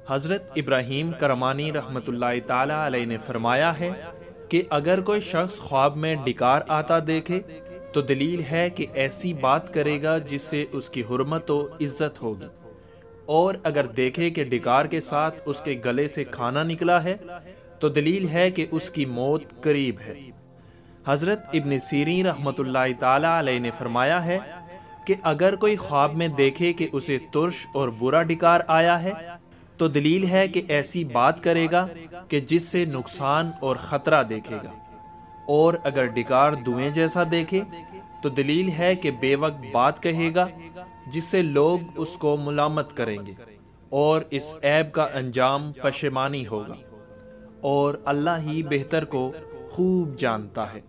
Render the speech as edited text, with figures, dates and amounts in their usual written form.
حضرت ابراہیم کرمانی رحمۃ اللہ تعالی علیہ نے فرمایا ہے کہ اگر کوئی شخص خواب میں ڈکار آتا دیکھے تو دلیل ہے کہ ایسی بات کرے گا جس سے اس کی حرمت و عزت ہوگی، اور اگر دیکھے کہ ڈکار کے ساتھ اس کے گلے سے کھانا نکلا ہے تو دلیل ہے کہ اس کی موت قریب ہے۔ حضرت ابن سیرین رحمۃ اللہ تعالی علیہ نے فرمایا ہے کہ اگر کوئی خواب میں دیکھے کہ اسے ترش اور برا ڈکار آیا ہے تو دلیل ہے کہ ایسی بات کرے گا کہ جس سے نقصان اور خطرہ دیکھے گا، اور اگر ڈکار دھویں جیسا دیکھے تو دلیل ہے کہ بے وقت بات کہے گا جس سے لوگ اس کو ملامت کریں گے، اور اس عیب کا انجام پشیمانی ہوگا، اور اللہ ہی بہتر کو خوب جانتا ہے۔